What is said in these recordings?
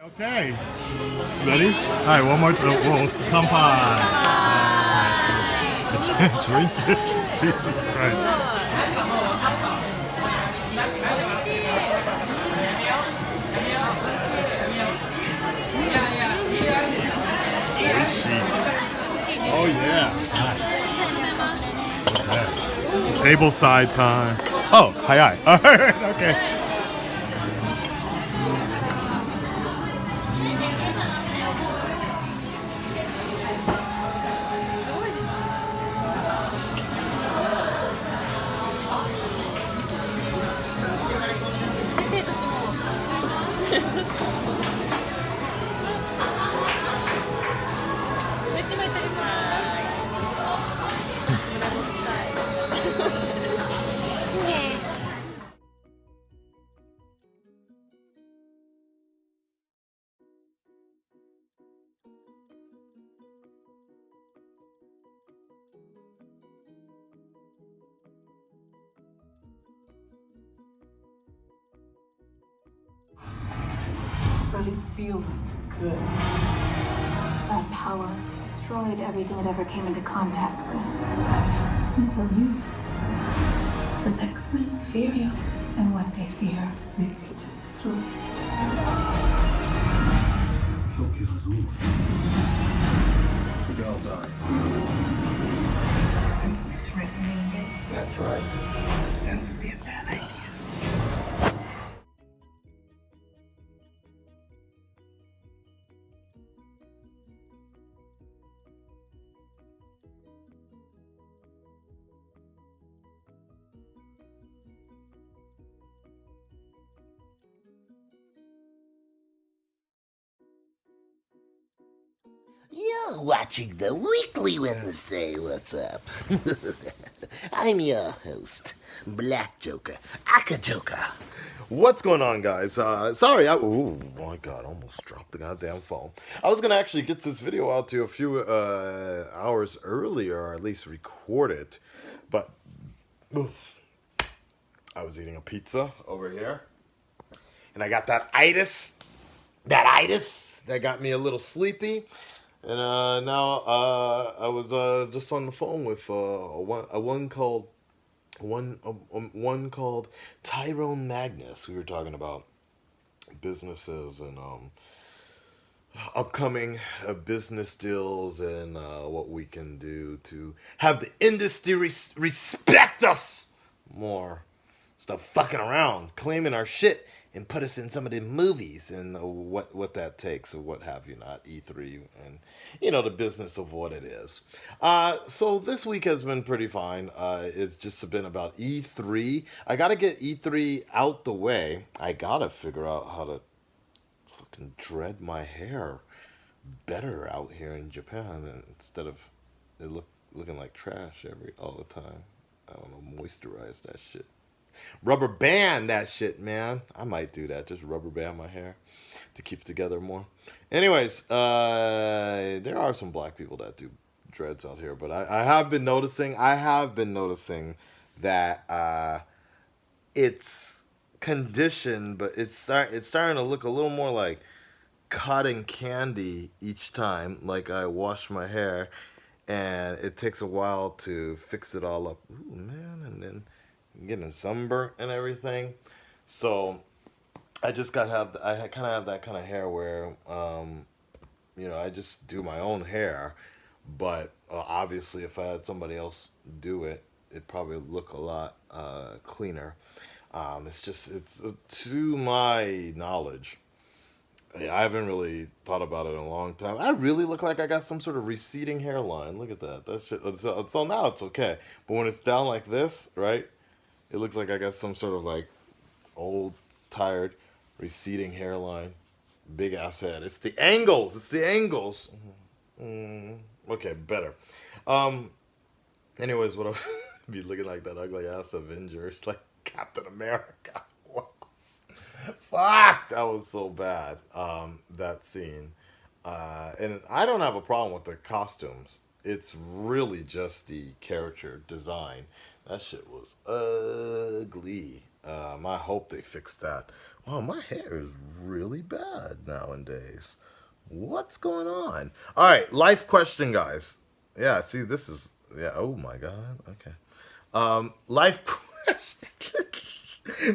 Okay. Ready? Hi, one more time. Whoa, kanpai. I can't drink it. Jesus Christ. Oishi. Oh, yeah. Okay. Table side time. Oh, hi, hi. All right, okay. But it feels good. That power destroyed everything it ever came into contact with. Until you. The X-Men fear you. And what they fear, we seek to destroy. Shock you us all. The girl dies. Are you threatening me? That's right. That would be a bad idea. You're watching the Weekly Wednesday. What's up? I'm your host, Black Joker, Aka Joker. What's going on, guys? Sorry, oh my god, almost dropped the goddamn phone. I was gonna actually get this video out to you a few hours earlier, or at least record it, but I was eating a pizza over here, and I got that itis that got me a little sleepy, and now I was just on the phone with one called Tyrone Magnus. We were talking about businesses and upcoming business deals and what we can do to have the industry respect us more. Stop fucking around, claiming our shit, and put us in some of the movies and what that takes or what have you not. E3 and the business of what it is. So this week has been pretty fine. It's just been about E3. I gotta get E3 out the way. I gotta figure out how to fucking dread my hair better out here in Japan, and instead of it looking like trash all the time. I don't know, moisturize that shit. Rubber band that shit, man. I might do that. Just rubber band my hair to keep it together more. Anyways, there are some black people that do dreads out here, but I have been noticing. That it's conditioned, but it's starting to look a little more like cotton candy each time. Like I wash my hair, and it takes a while to fix it all up. Ooh, man, and then getting sunburnt and everything. So I just I kind of have that kind of hair where, I just do my own hair, but obviously if I had somebody else do it, it'd probably look a lot cleaner. It's to my knowledge. I haven't really thought about it in a long time. I really look like I got some sort of receding hairline. Look at that. That shit. So now it's okay. But when it's down like this, right? It looks like I got some sort of like old, tired, receding hairline, big ass head. It's the angles. It's the angles. Okay, better. Um. Anyways, what I be looking like that ugly ass Avengers, like Captain America. Fuck, that was so bad. That scene. And I don't have a problem with the costumes. It's really just the character design. That shit was ugly. I hope they fix that. Wow, my hair is really bad nowadays. What's going on? All right, life question, guys. Yeah, see, this is yeah. Oh my God. Okay. Life question.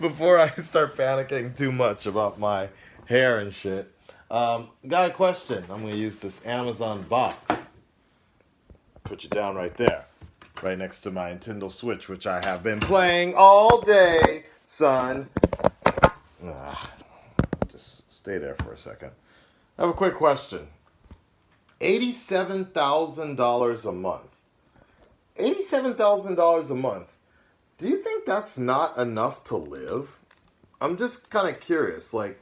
Before I start panicking too much about my hair and shit, got a question. I'm gonna use this Amazon box. Put you down right there, right next to my Nintendo Switch, which I have been playing all day, son. Ah, just stay there for a second. I have a quick question. $87,000 a month. $87,000 a month. Do you think that's not enough to live? I'm just kind of curious. Like,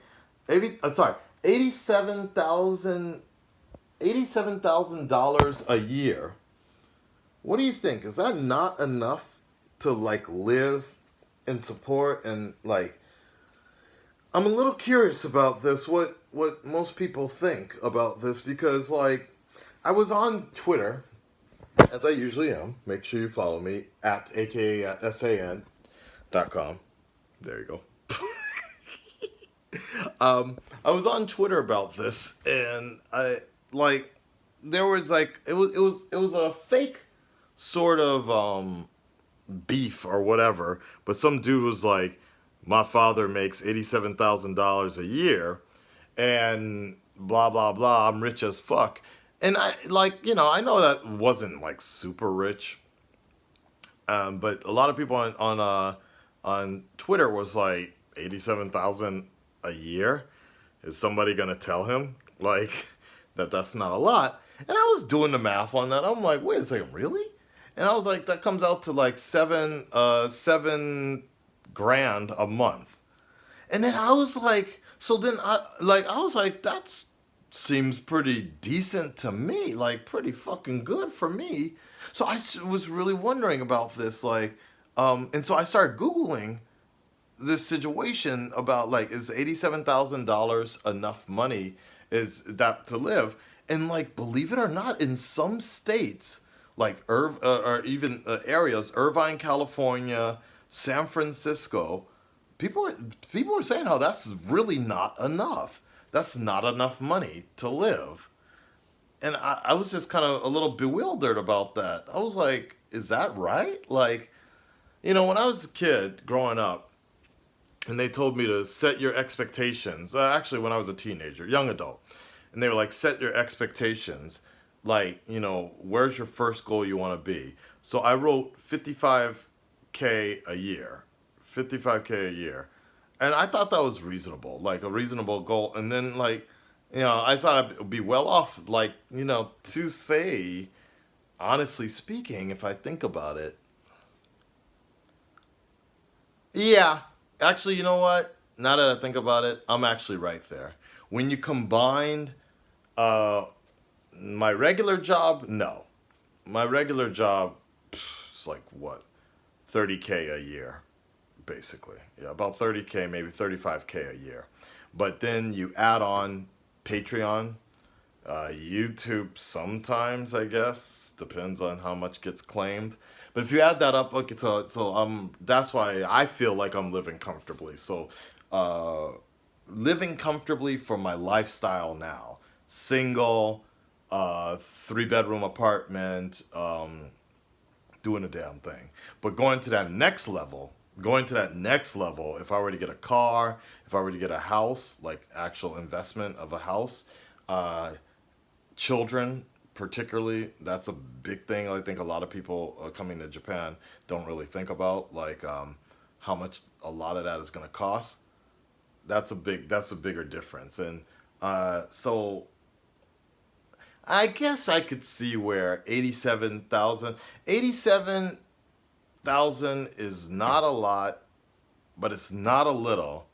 sorry, 87,000 dollars a year. What do you think? Is that not enough to like live and support and like? I'm a little curious about this. What most people think about this because like, I was on Twitter as I usually am. Make sure you follow me at aka at san.com. There you go. I was on Twitter about this, and I like there was like it was a fake sort of beef or whatever, but some dude was like, my father makes $87,000 a year, and blah blah blah. I'm rich as fuck, and I like I know that wasn't like super rich, but a lot of people on Twitter was like 87,000 a year. Is somebody gonna tell him like that's not a lot? And I was doing the math on that. I'm like, wait a second, really? And I was like, that comes out to like seven grand a month. And then I was like, so then I was like, that seems pretty decent to me, like pretty fucking good for me. So was really wondering about this, like, and so I started Googling this situation about like, is $87,000 enough money? Is that to live? And like, believe it or not, in some states, like or even areas, Irvine, California, San Francisco, people are saying how that's really not enough. That's not enough money to live. And I was just kind of a little bewildered about that. I was like, is that right? Like, when I was a kid growing up, and they told me to set your expectations. Actually, when I was a teenager, young adult, and they were like, set your expectations. Like, where's your first goal you want to be? So I wrote 55K a year, 55K a year, and I thought that was reasonable, like a reasonable goal. And then like, I thought I'd be well off, like, to say, honestly speaking, if I think about it, yeah. Actually, you know what? Now that I think about it, I'm actually right there. When you combined uh, my regular job, no. My regular job, it's like what? 30K a year, basically. Yeah, about 30K, maybe 35K a year. But then you add on Patreon, YouTube sometimes, I guess. Depends on how much gets claimed. But if you add that up, okay, so that's why I feel like I'm living comfortably. So, living comfortably for my lifestyle now, single, 3-bedroom apartment, doing a damn thing. But going to that next level, if I were to get a car, if I were to get a house, like actual investment of a house, children particularly, that's a big thing. I think a lot of people coming to Japan don't really think about, like, how much a lot of that is going to cost. That's a bigger difference. And so I guess I could see where 87,000 is not a lot, but it's not a little.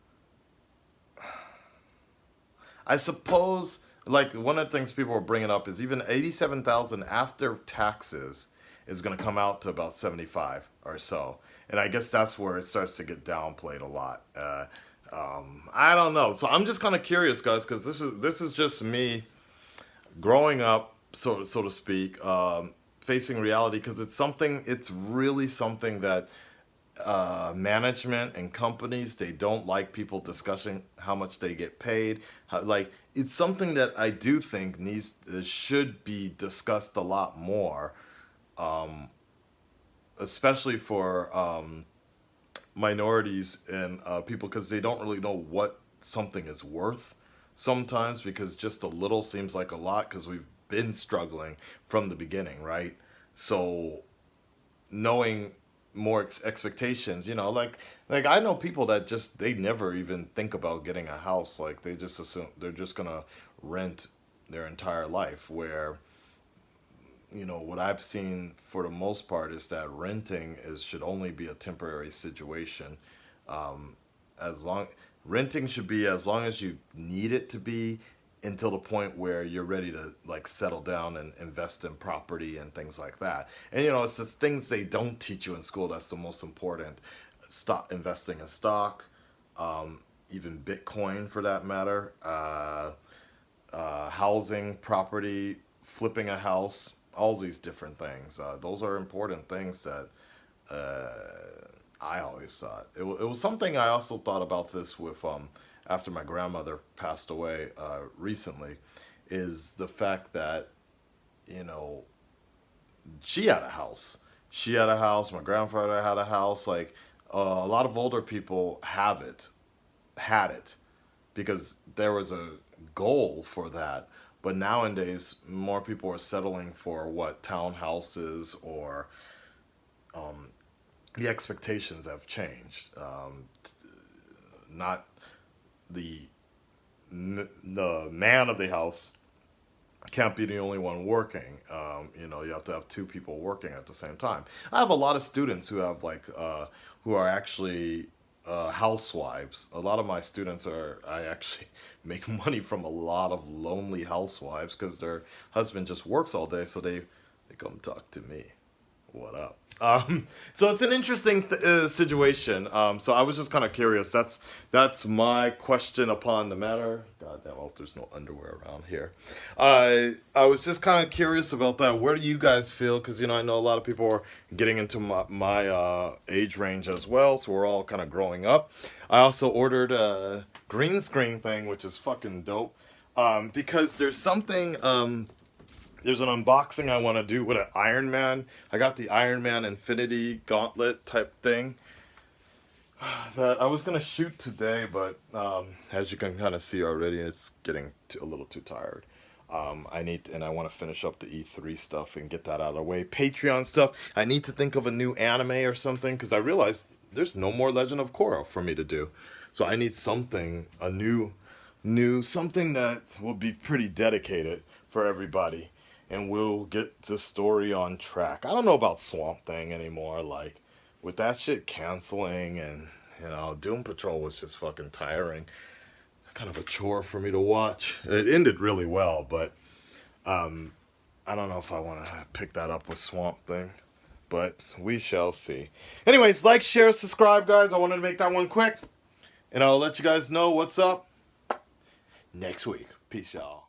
I suppose, like, one of the things people are bringing up is even 87,000 after taxes is going to come out to about 75 or so. And I guess that's where it starts to get downplayed a lot. I don't know. So I'm just kind of curious, guys, because this is just me growing up, so to speak, facing reality, because it's really something that management and companies, they don't like people discussing how much they get paid. Like, it's something that I do think should be discussed a lot more, especially for minorities and people, because they don't really know what something is worth sometimes, because just a little seems like a lot because we've been struggling from the beginning, right? So knowing more expectations, like I know people that just they never even think about getting a house. Like, they just assume they're just gonna rent their entire life, where what I've seen for the most part is that renting is should only be a temporary situation. As long Renting should be as long as you need it to be, until the point where you're ready to like settle down and invest in property and things like that. And it's the things they don't teach you in school that's the most important. Stock Investing in stock, even Bitcoin for that matter, housing, property, flipping a house, all these different things. Those are important things that I always thought. It was something I also thought about this with after my grandmother passed away recently, is the fact that you know she had a house. She had a house. My grandfather had a house. Like, a lot of older people had it, because there was a goal for that. But nowadays, more people are settling for what townhouses, or the expectations have changed. Not the the man of the house can't be the only one working. You have to have two people working at the same time. I have a lot of students who have who are actually housewives. A lot of my students I actually make money from a lot of lonely housewives because their husband just works all day, so they come talk to me. What up? So it's an interesting situation. So I was just kind of curious. That's my question upon the matter. God damn, I hope there's no underwear around here. I was just kind of curious about that. Where do you guys feel? Because I know a lot of people are getting into my age range as well. So we're all kind of growing up. I also ordered a green screen thing, which is fucking dope. Because there's something. There's an unboxing I want to do with an Iron Man. I got the Iron Man Infinity Gauntlet type thing that I was going to shoot today, but as you can kind of see already, it's getting a little too tired. I want to finish up the E3 stuff and get that out of the way. Patreon stuff. I need to think of a new anime or something, because I realized there's no more Legend of Korra for me to do. So I need a new, something that will be pretty dedicated for everybody. And we'll get the story on track. I don't know about Swamp Thing anymore. Like, with that shit canceling, and Doom Patrol was just fucking tiring. Kind of a chore for me to watch. It ended really well, but I don't know if I want to pick that up with Swamp Thing. But we shall see. Anyways, like, share, subscribe, guys. I wanted to make that one quick. And I'll let you guys know what's up next week. Peace, y'all.